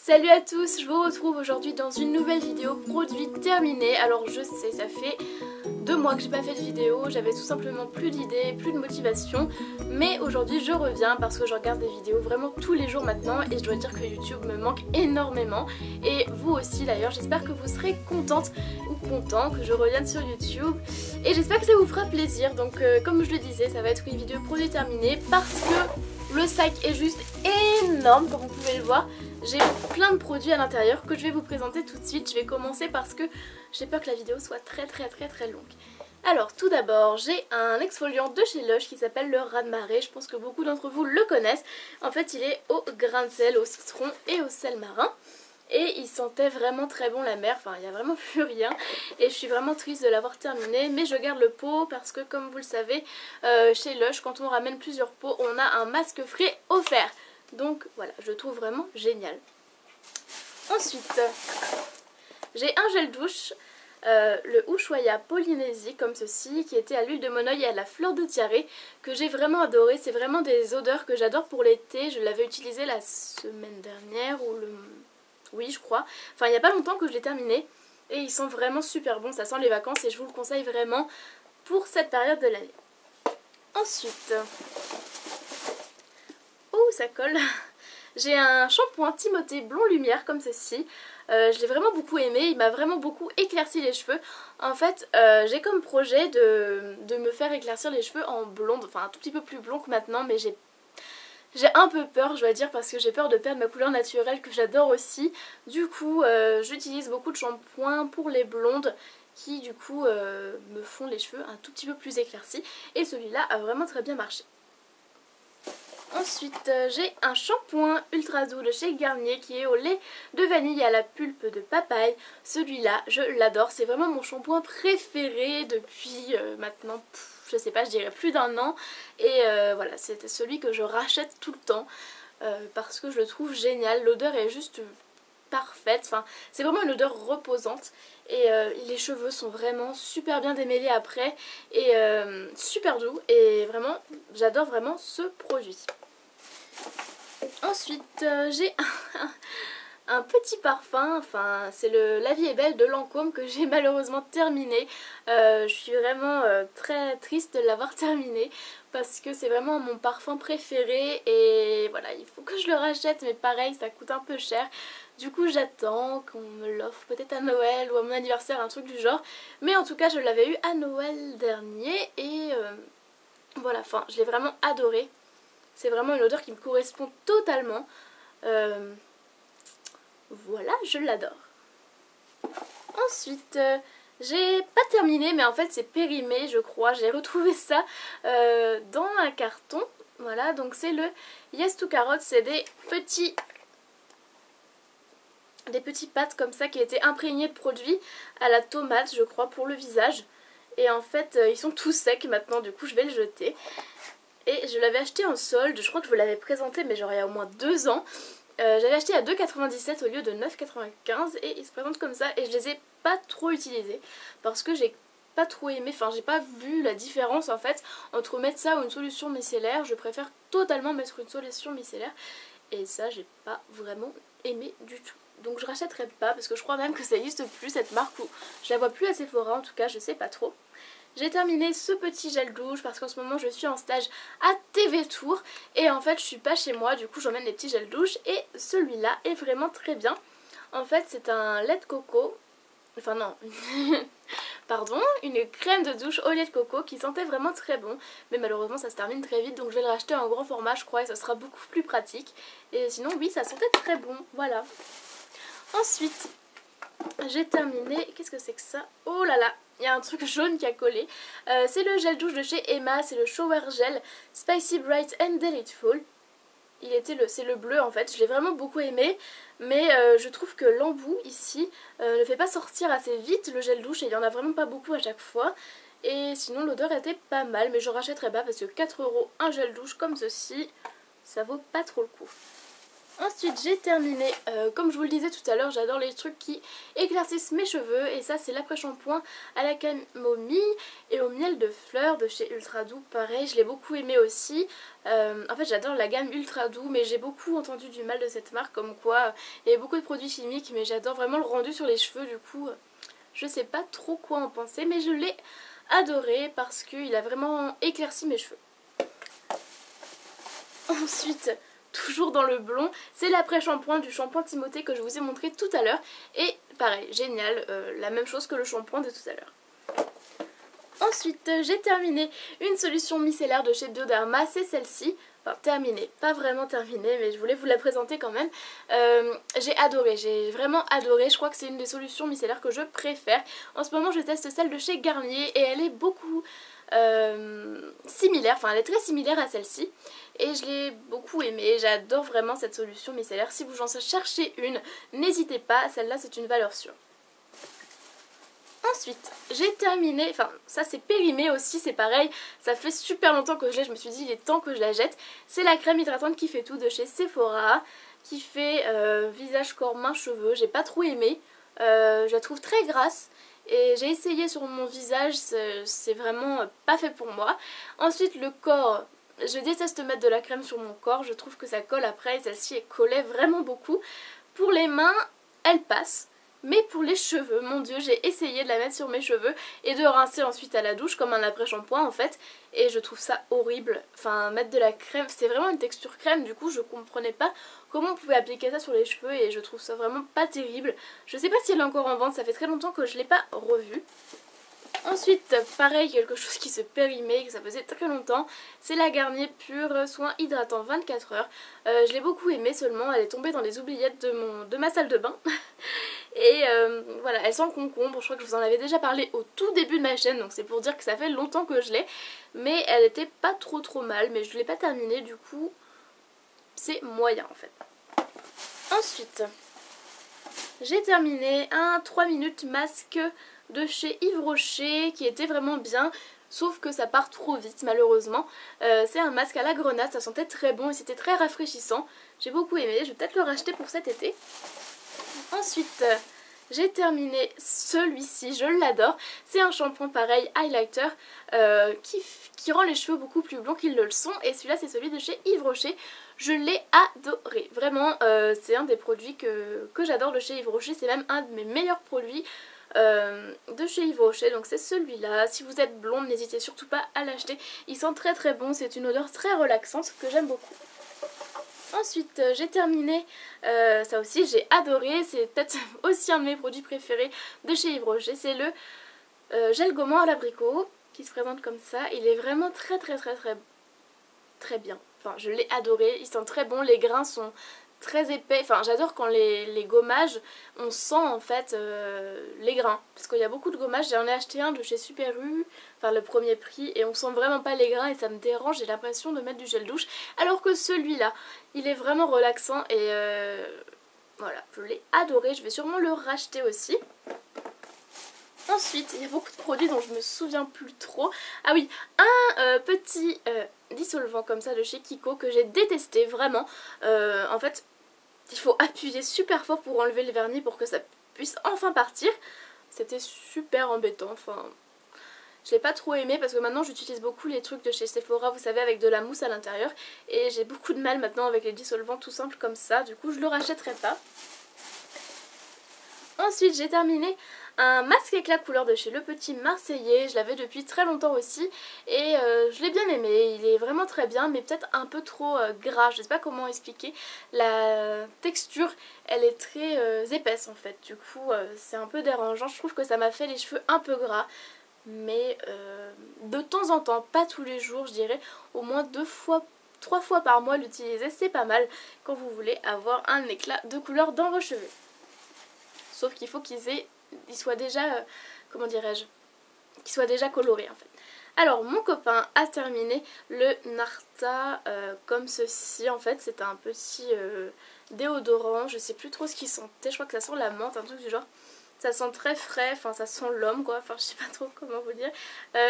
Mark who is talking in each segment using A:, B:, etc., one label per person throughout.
A: Salut à tous, je vous retrouve aujourd'hui dans une nouvelle vidéo produit terminé. Alors je sais, ça fait 2 mois que j'ai pas fait de vidéo, j'avais tout simplement plus d'idées, plus de motivation. Mais aujourd'hui je reviens parce que je regarde des vidéos vraiment tous les jours maintenant et je dois dire que YouTube me manque énormément. Et vous aussi d'ailleurs, j'espère que vous serez contente ou content que je revienne sur YouTube. Et j'espère que ça vous fera plaisir. Donc comme je le disais, ça va être une vidéo produit terminé parce que le sac est juste énorme comme vous pouvez le voir. J'ai plein de produits à l'intérieur que je vais vous présenter tout de suite. Je vais commencer parce que j'ai peur que la vidéo soit très longue. Alors tout d'abord j'ai un exfoliant de chez Lush qui s'appelle le raz de marée. Je pense que beaucoup d'entre vous le connaissent. En fait il est au grain de sel, au citron et au sel marin. Et il sentait vraiment très bon la mer, enfin il n'y a vraiment plus rien. Et je suis vraiment triste de l'avoir terminé. Mais je garde le pot parce que comme vous le savez, chez Lush quand on ramène plusieurs pots on a un masque frais offert. Donc voilà, je le trouve vraiment génial. Ensuite, j'ai un gel douche, le Ushuaïa Polynésie comme ceci, qui était à l'huile de monoeil et à la fleur de tiare, que j'ai vraiment adoré. C'est vraiment des odeurs que j'adore pour l'été. Je l'avais utilisé la semaine dernière, ou oui je crois. Enfin il n'y a pas longtemps que je l'ai terminé. Et il sent vraiment super bon, ça sent les vacances et je vous le conseille vraiment pour cette période de l'année. Ensuite... oh ça colle. J'ai un shampoing Timothée blond lumière comme ceci. Je l'ai vraiment beaucoup aimé, il m'a vraiment beaucoup éclairci les cheveux. En fait j'ai comme projet de me faire éclaircir les cheveux en blonde, enfin un tout petit peu plus blond que maintenant, mais j'ai un peu peur je dois dire parce que j'ai peur de perdre ma couleur naturelle que j'adore aussi. Du coup j'utilise beaucoup de shampoings pour les blondes qui du coup me font les cheveux un tout petit peu plus éclaircis et celui-là a vraiment très bien marché. Ensuite j'ai un shampoing ultra doux de chez Garnier qui est au lait de vanille et à la pulpe de papaye. Celui-là je l'adore, c'est vraiment mon shampoing préféré depuis maintenant, je sais pas, je dirais plus d'1 an. Et voilà, c'était celui que je rachète tout le temps parce que je le trouve génial. L'odeur est juste parfaite, enfin, c'est vraiment une odeur reposante. Et les cheveux sont vraiment super bien démêlés après et super doux. Et vraiment, j'adore vraiment ce produit. Ensuite j'ai un petit parfum, enfin c'est le La Vie est Belle de Lancôme que j'ai malheureusement terminé. Je suis vraiment très triste de l'avoir terminé parce que c'est vraiment mon parfum préféré et voilà, il faut que je le rachète, mais pareil ça coûte un peu cher. Du coup j'attends qu'on me l'offre peut-être à Noël ou à mon anniversaire, un truc du genre. Mais en tout cas je l'avais eu à Noël dernier et voilà, enfin je l'ai vraiment adoré. C'est vraiment une odeur qui me correspond totalement. Voilà, je l'adore. Ensuite, j'ai pas terminé, mais en fait c'est périmé, je crois. J'ai retrouvé ça dans un carton. Voilà, donc c'est le Yes to Carotte. C'est des petits pâtes comme ça qui étaient imprégnées de produits à la tomate, je crois, pour le visage. Et en fait, ils sont tous secs maintenant, du coup je vais le jeter. Et je l'avais acheté en solde, je crois que je vous l'avais présenté mais genre il y a au moins 2 ans. J'avais acheté à 2,97 au lieu de 9,95 et ils se présentent comme ça et je les ai pas trop utilisés parce que j'ai pas trop aimé, enfin j'ai pas vu la différence en fait entre mettre ça ou une solution micellaire. Je préfère totalement mettre une solution micellaire et ça j'ai pas vraiment aimé du tout. Donc je rachèterai pas parce que je crois même que ça n'existe plus cette marque, ou je la vois plus à Sephora en tout cas, je sais pas trop. J'ai terminé ce petit gel douche parce qu'en ce moment je suis en stage à TV Tour et en fait je suis pas chez moi, du coup j'emmène les petits gels douche et celui-là est vraiment très bien. En fait c'est un lait de coco, enfin non, pardon, une crème de douche au lait de coco qui sentait vraiment très bon, mais malheureusement ça se termine très vite donc je vais le racheter en grand format je crois et ça sera beaucoup plus pratique. Et sinon oui ça sentait très bon, voilà. Ensuite j'ai terminé, qu'est-ce que c'est que ça? Oh là là, il y a un truc jaune qui a collé. C'est le gel douche de chez Emma, c'est le Shower Gel Spicy Bright and Delightful. C'est le bleu en fait, je l'ai vraiment beaucoup aimé. Mais je trouve que l'embout ici ne fait pas sortir assez vite le gel douche et il n'y en a vraiment pas beaucoup à chaque fois. Et sinon l'odeur était pas mal, mais je rachèterai pas parce que 4 € un gel douche comme ceci, ça vaut pas trop le coup. Ensuite j'ai terminé, comme je vous le disais tout à l'heure, j'adore les trucs qui éclaircissent mes cheveux et ça c'est l'après-shampoing à la camomille et au miel de fleurs de chez Ultra Doux, pareil je l'ai beaucoup aimé aussi. En fait j'adore la gamme Ultra Doux mais j'ai beaucoup entendu du mal de cette marque comme quoi il y avait beaucoup de produits chimiques, mais j'adore vraiment le rendu sur les cheveux, du coup je sais pas trop quoi en penser mais je l'ai adoré parce qu'il a vraiment éclairci mes cheveux. Ensuite, toujours dans le blond, c'est l'après-shampoing du shampoing Timothée que je vous ai montré tout à l'heure. Et pareil, génial, la même chose que le shampoing de tout à l'heure. Ensuite, j'ai terminé une solution micellaire de chez Bioderma, c'est celle-ci. Enfin, terminée, pas vraiment terminée, mais je voulais vous la présenter quand même. J'ai adoré, j'ai vraiment adoré. Je crois que c'est une des solutions micellaires que je préfère. En ce moment, je teste celle de chez Garnier et elle est beaucoup similaire, enfin elle est très similaire à celle-ci et je l'ai beaucoup aimée, j'adore vraiment cette solution micellaire. Si vous en cherchez une, n'hésitez pas, celle-là c'est une valeur sûre. Ensuite, j'ai terminé, enfin ça c'est périmé aussi, c'est pareil, ça fait super longtemps que je l'ai, je me suis dit il est temps que je la jette. C'est la crème hydratante qui fait tout de chez Sephora, qui fait visage, corps, mains, cheveux, j'ai pas trop aimé, je la trouve très grasse. Et j'ai essayé sur mon visage, c'est vraiment pas fait pour moi. Ensuite le corps, je déteste mettre de la crème sur mon corps, je trouve que ça colle après et celle-ci elle collait vraiment beaucoup. Pour les mains, elle passe. Mais pour les cheveux, mon dieu, j'ai essayé de la mettre sur mes cheveux et de rincer ensuite à la douche comme un après-shampoing en fait. Et je trouve ça horrible, enfin mettre de la crème, c'est vraiment une texture crème, du coup je comprenais pas comment on pouvait appliquer ça sur les cheveux et je trouve ça vraiment pas terrible. Je sais pas si elle est encore en vente, ça fait très longtemps que je l'ai pas revue. Ensuite, pareil, quelque chose qui se périmait, que ça faisait très longtemps, c'est la Garnier Pure Soin Hydratant 24 heures. Je l'ai beaucoup aimée, seulement elle est tombée dans les oubliettes de ma salle de bain. Et voilà, elle sent le concombre, je crois que je vous en avais déjà parlé au tout début de ma chaîne, donc c'est pour dire que ça fait longtemps que je l'ai. Mais elle était pas trop mal, mais je l'ai pas terminée, du coup c'est moyen en fait. Ensuite, j'ai terminé un 3 minutes masque de chez Yves Rocher qui était vraiment bien, sauf que ça part trop vite malheureusement. C'est un masque à la grenade, ça sentait très bon et c'était très rafraîchissant. J'ai beaucoup aimé, je vais peut-être le racheter pour cet été. Ensuite, j'ai terminé celui-ci, je l'adore. C'est un shampoing pareil, highlighter, qui rend les cheveux beaucoup plus blonds qu'ils ne le sont. Et celui-là c'est celui de chez Yves Rocher. Je l'ai adoré, vraiment c'est un des produits que j'adore de chez Yves Rocher. C'est même un de mes meilleurs produits de chez Yves Rocher, donc c'est celui-là. Si vous êtes blonde, n'hésitez surtout pas à l'acheter. Il sent très bon, c'est une odeur très relaxante que j'aime beaucoup. Ensuite j'ai terminé, ça aussi j'ai adoré, c'est peut-être aussi un de mes produits préférés de chez Yves Rocher, c'est le gel gommant à l'abricot qui se présente comme ça. Il est vraiment très bien, enfin je l'ai adoré, il sent très bon, les grains sont très épais, enfin j'adore quand les gommages on sent en fait les grains, parce qu'il y a beaucoup de gommages. J'en ai acheté un de chez Super U, enfin le premier prix, et on sent vraiment pas les grains et ça me dérange, j'ai l'impression de mettre du gel douche, alors que celui-là il est vraiment relaxant et voilà, je l'ai adoré, je vais sûrement le racheter aussi. Ensuite, il y a beaucoup de produits dont je me souviens plus trop. Ah oui, un petit dissolvant comme ça de chez Kiko que j'ai détesté vraiment. En fait, il faut appuyer super fort pour enlever le vernis pour que ça puisse enfin partir. C'était super embêtant, enfin... Je l'ai pas trop aimé parce que maintenant j'utilise beaucoup les trucs de chez Sephora, vous savez, avec de la mousse à l'intérieur. Et j'ai beaucoup de mal maintenant avec les dissolvants tout simples comme ça, du coup je le rachèterai pas. Ensuite j'ai terminé un masque éclat couleur de chez Le Petit Marseillais, je l'avais depuis très longtemps aussi et je l'ai bien aimé, il est vraiment très bien mais peut-être un peu trop gras, je sais pas comment expliquer. La texture elle est très épaisse en fait, du coup c'est un peu dérangeant, je trouve que ça m'a fait les cheveux un peu gras. Mais de temps en temps, pas tous les jours, je dirais au moins 3 fois par mois l'utiliser, c'est pas mal quand vous voulez avoir un éclat de couleur dans vos cheveux. Sauf qu'il faut qu'ils soient déjà, comment dirais-je, qu'ils soient déjà colorés en fait. Alors mon copain a terminé le Narta comme ceci, en fait c'est un petit déodorant, je sais plus trop ce qu'il sentait, je crois que ça sent la menthe, un truc du genre. ça sent très frais, enfin ça sent l'homme quoi, enfin je sais pas trop comment vous dire.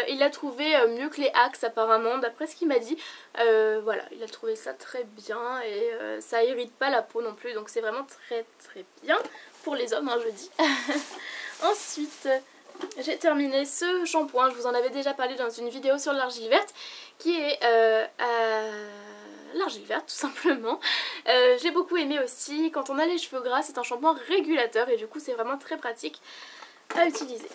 A: Il l'a trouvé mieux que les Axe apparemment, d'après ce qu'il m'a dit. Voilà, il a trouvé ça très bien et ça irrite pas la peau non plus, donc c'est vraiment très très bien pour les hommes, hein, je dis. Ensuite, j'ai terminé ce shampoing, je vous en avais déjà parlé dans une vidéo sur l'argile verte, qui est l'argile verte tout simplement. J'ai beaucoup aimé aussi, quand on a les cheveux gras c'est un shampoing régulateur et du coup c'est vraiment très pratique à utiliser.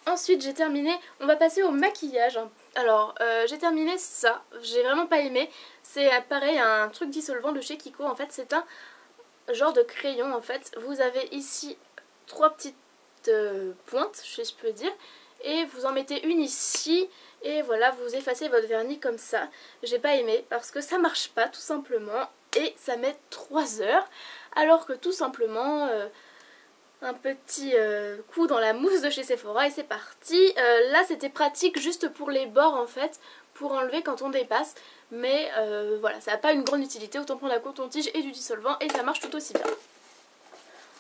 A: Ensuite j'ai terminé, on va passer au maquillage. Alors j'ai terminé ça, j'ai vraiment pas aimé, c'est pareil un truc dissolvant de chez Kiko, en fait c'est un genre de crayon en fait. Vous avez ici 3 petites pointes, si je peux dire, et vous en mettez une ici et voilà, vous effacez votre vernis comme ça. J'ai pas aimé parce que ça marche pas tout simplement et ça met 3 heures alors que tout simplement un petit coup dans la mousse de chez Sephora et c'est parti. Là c'était pratique juste pour les bords en fait, pour enlever quand on dépasse, mais voilà, ça n'a pas une grande utilité, autant prendre la coton-tige et du dissolvant et ça marche tout aussi bien.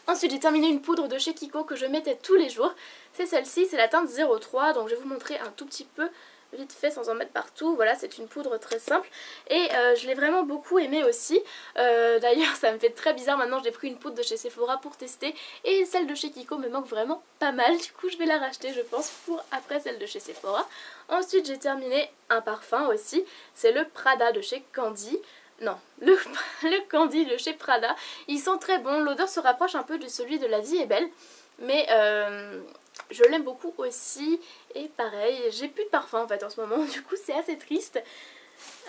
A: Ensuite j'ai terminé une poudre de chez Kiko que je mettais tous les jours, c'est celle-ci, c'est la teinte 03, donc je vais vous montrer un tout petit peu vite fait sans en mettre partout. Voilà, c'est une poudre très simple et je l'ai vraiment beaucoup aimée aussi. D'ailleurs ça me fait très bizarre, maintenant j'ai pris une poudre de chez Sephora pour tester et celle de chez Kiko me manque vraiment pas mal, du coup je vais la racheter je pense pour après celle de chez Sephora. Ensuite j'ai terminé un parfum aussi, c'est le Prada de chez Candy. Non, le Candy de chez Prada, il sent très bon, l'odeur se rapproche un peu de celui de La Vie est belle, mais je l'aime beaucoup aussi, et pareil, j'ai plus de parfum en fait en ce moment, du coup c'est assez triste.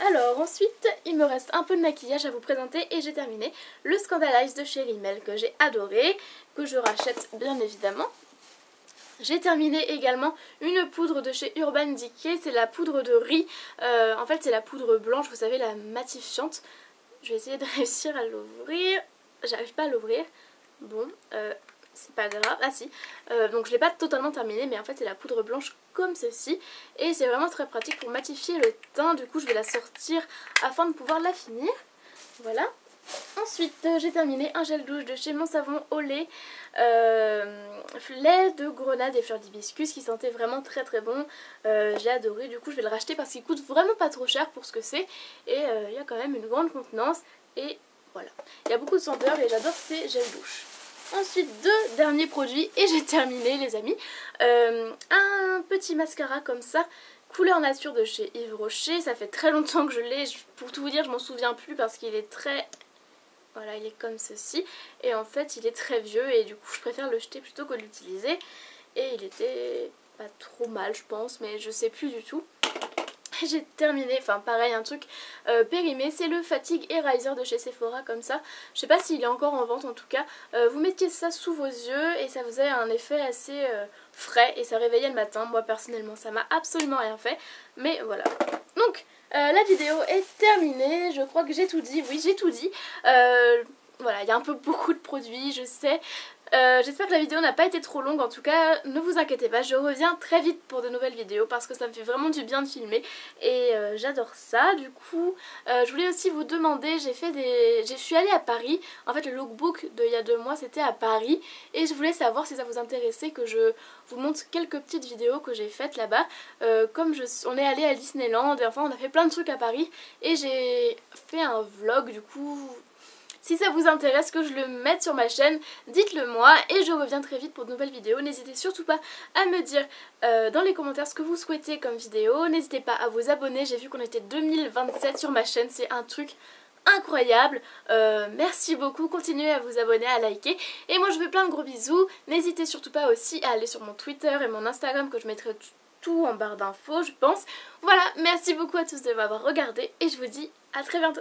A: Alors ensuite, il me reste un peu de maquillage à vous présenter et j'ai terminé le Scandalize de chez Rimmel que j'ai adoré, que je rachète bien évidemment. J'ai terminé également une poudre de chez Urban Decay, c'est la poudre de riz, en fait c'est la poudre blanche, vous savez, la matifiante. Je vais essayer de réussir à l'ouvrir, j'arrive pas à l'ouvrir, bon, c'est pas grave, ah si, donc je l'ai pas totalement terminé mais en fait c'est la poudre blanche comme ceci et c'est vraiment très pratique pour matifier le teint, du coup je vais la sortir afin de pouvoir la finir, voilà. Ensuite j'ai terminé un gel douche de chez Mon Savon au lait, lait de grenade et fleurs d'hibiscus qui sentait vraiment très très bon, j'ai adoré, du coup je vais le racheter parce qu'il coûte vraiment pas trop cher pour ce que c'est et il y a quand même une grande contenance et voilà, il y a beaucoup de senteurs et j'adore ces gels douche. Ensuite deux derniers produits et j'ai terminé les amis, un petit mascara comme ça, couleur nature de chez Yves Rocher, ça fait très longtemps que je l'ai, pour tout vous dire je m'en souviens plus parce qu'il est très... Voilà, il est comme ceci et en fait il est très vieux et du coup je préfère le jeter plutôt que de l'utiliser et il était pas trop mal je pense mais je sais plus du tout. J'ai terminé, enfin pareil un truc périmé, c'est le Fatigue Eraser de chez Sephora comme ça, je sais pas s'il est encore en vente en tout cas, vous mettiez ça sous vos yeux et ça faisait un effet assez frais et ça réveillait le matin, moi personnellement ça m'a absolument rien fait, mais voilà. Donc la vidéo est terminée, je crois que j'ai tout dit, oui j'ai tout dit, voilà il y a un peu beaucoup de produits je sais. J'espère que la vidéo n'a pas été trop longue, en tout cas ne vous inquiétez pas, je reviens très vite pour de nouvelles vidéos parce que ça me fait vraiment du bien de filmer et j'adore ça. Du coup je voulais aussi vous demander, je suis allée à Paris, en fait le lookbook d'il y a 2 mois c'était à Paris et je voulais savoir si ça vous intéressait que je vous montre quelques petites vidéos que j'ai faites là-bas, comme on est allé à Disneyland et enfin on a fait plein de trucs à Paris et j'ai fait un vlog du coup. Si ça vous intéresse que je le mette sur ma chaîne, dites-le moi et je reviens très vite pour de nouvelles vidéos. N'hésitez surtout pas à me dire dans les commentaires ce que vous souhaitez comme vidéo. N'hésitez pas à vous abonner, j'ai vu qu'on était 2027 sur ma chaîne, c'est un truc incroyable. Merci beaucoup, continuez à vous abonner, à liker. Et moi je vous fais plein de gros bisous. N'hésitez surtout pas aussi à aller sur mon Twitter et mon Instagram que je mettrai tout en barre d'infos je pense. Voilà, merci beaucoup à tous de m'avoir regardé et je vous dis à très bientôt.